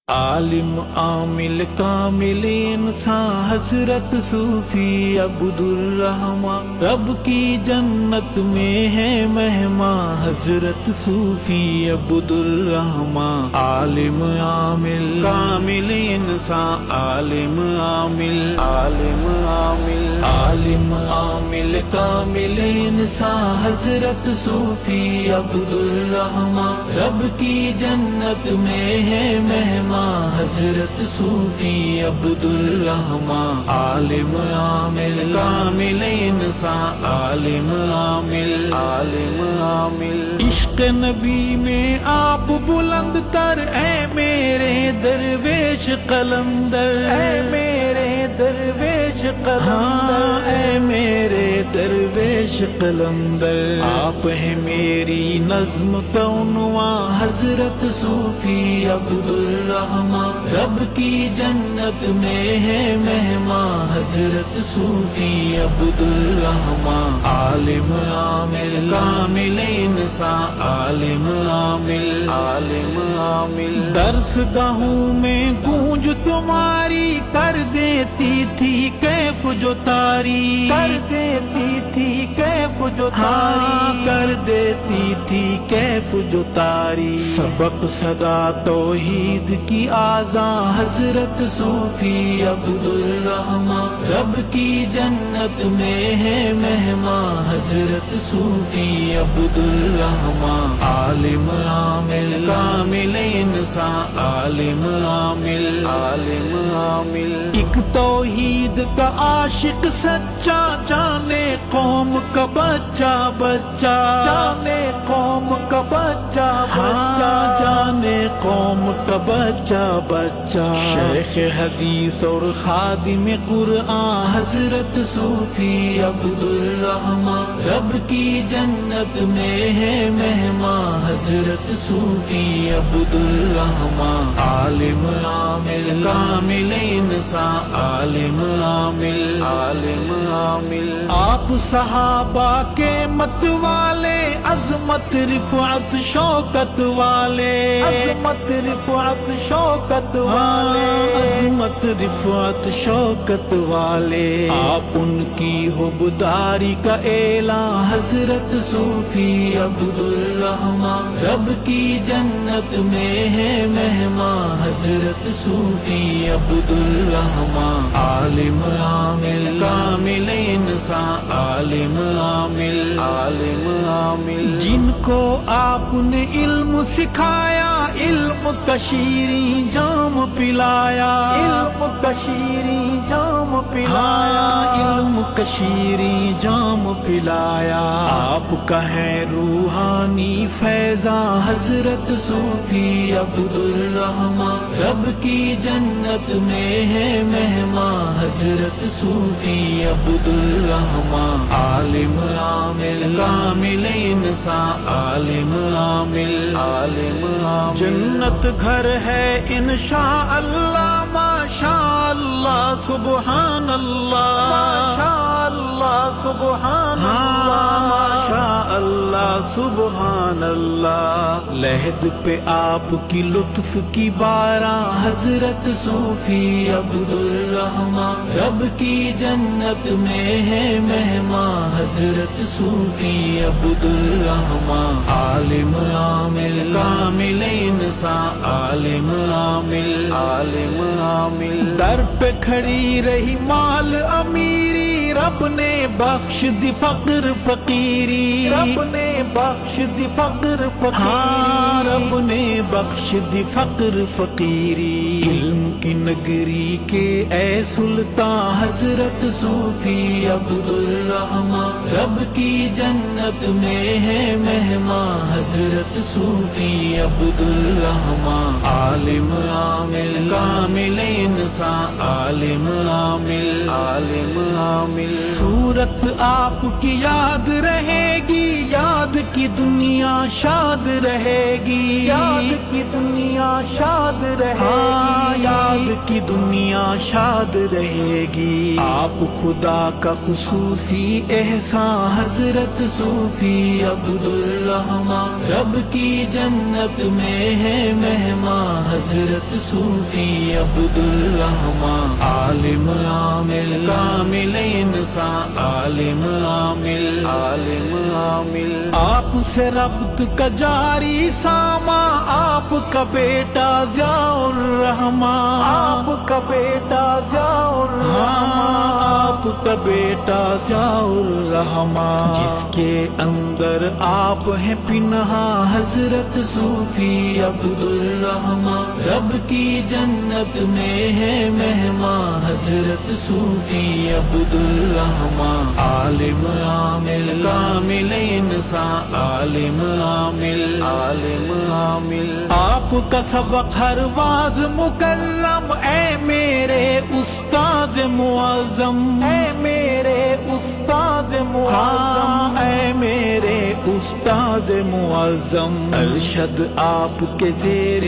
عالم عامل کامل انسان حضرت صوفی عبدالرحمن، رب کی جنت میں ہے مہمان حضرت صوفی عبدالرحمن۔ عالم عامل کامل انسان، عالم عامل عالم عامل عالم عامل کامل انسان حضرت صوفی عبدالرحمن، رب کی جنت میں ہے مہمان حضرت صوفی عبدالرحمن۔ عالم عامل کامل انسان، عالم عامل عالم عامل، عشق نبی میں آپ بلند تر، اے میرے درویش قلندر، اے میرے درویش قلندر، اے میرے درویش قلندر، آپ ہیں میری نظم کا عنوان حضرت صوفی عبدالرحمن، رب کی جنت میں ہے مہمان حضرت صوفی عبدالرحمن۔ عالم عامل کامل انسان، عالم عامل عالم عامل، درس گاہوں میں گونج تمہاری کر دیتی تھی کیف جو تاری، کر دیتی تھی کیف جو تاری، کر دیتی تھی کیف جو تاری، سبق صدا توحید کی آذان حضرت صوفی عبدالرحمن، رب کی جنت میں ہے مہمان حضرت صوفی عبدالرحمن۔ عالم عامل کامل انسان، عالم عامل عالم عامل، ایک توحید کا عاشق سچا، جانے قوم کا بچہ بچہ، جانے قوم کا بچہ بچہ، جانے قوم کا بچہ بچہ، شیخ حدیث اور خادم قرآن حضرت صوفی عبدالرحمن، رب کی جنت میں ہے مہمان حضرت صوفی عبدالرحمن۔ عالم عامل کامل انسان، عالم عامل عالم عامل، آپ صحابہ کے مت والے، عظمت رفعت شوکت والے، عظمت رفعت شوکت والے، عظمت رفعت شوکت والے، آپ ان کی حبداری کا اعلان حضرت صوفی عبدالرحمن، رب کی جنت میں ہے مہمان حضرت صوفی عبدالرحمن۔ عالم عامل کامل انسان، عالم عامل عالم عامل، جن کو آپ نے علم سکھایا، علم کا شیریں جام پلایا، علم کا شیریں جام پلایا، علم کا شیریں جام پلایا، آپ کا ہے روحانی فیضان حضرت صوفی عبدالرحمن، رب کی جنت میں ہے مہمان حضرت صوفی عبدالرحمن۔ عالم عامل کامل انسان، عالم عامل عالم عامل، جنت گھر ہے انشاءاللہ، ماشاء اللہ سبحان اللہ، ماشاء اللہ سبحان اللہ، ماشاء اللہ سبحان اللہ، لحد پہ آپ کی لطف کی باران حضرت صوفی عبدالرحمن، رب کی جنت میں ہے مہمان حضرت صوفی عبدالرحمن۔ عالم عامل کامل انسان، عالم عامل عالم عامل، در پہ کھڑی رہی مال امیری، رب نے بخش دی فقر فقیری، رب نے بخش دی فقر فقیری، رب نے بخش دی فقر فقیری، علم کی نگری کے اے سلطان حضرت صوفی عبدالرحمن، رب کی جنت میں ہے مہمان حضرت صوفی عبدالرحمن۔ عالم عامل کامل انسان، عالم عامل عالم عامل، صورت آپ کی یاد رہے گی، یاد کی دنیا شاد رہے گی، یاد کی دنیا شاد رہے گی، یاد کی دنیا شاد رہے گی، آپ خدا کا خصوصی احسان حضرت صوفی عبدالرحمن، رب کی جنت میں ہے مہمان حضرت صوفی عبدالرحمن، عالم عامل کامل انسان، عالم عامل عالم عامل، آپ سے ربط کا جاری ساما، آپ کا بیٹا ضیاء الرحمن، آپ کا بیٹا ضیاء الرحمن، آپ کا بیٹا ضیاء الرحمن، جس کے اندر آپ ہیں پنہا حضرت صوفی عبدالرحمن، رب کی جنت میں ہے مہمان حضرت صوفی عبدالرحمن، عالم عامل کامل انسان، عالم عامل عالم عامل، آپ کا سبق ہر واز مکرم، اے میرے استاد معظم، اے میرے استاد معظم، اے میرے استاد معظم، ارشد آپ کے زیر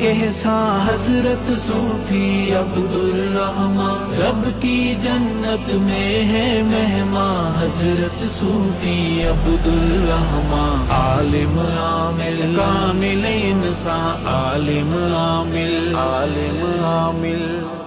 احسان حضرت صوفی عبدالرحمن، رب کی جنت میں ہے مہمان حضرت صوفی عبدالرحمن، عالم عامل کامل انسان، عالم عامل عالم عامل۔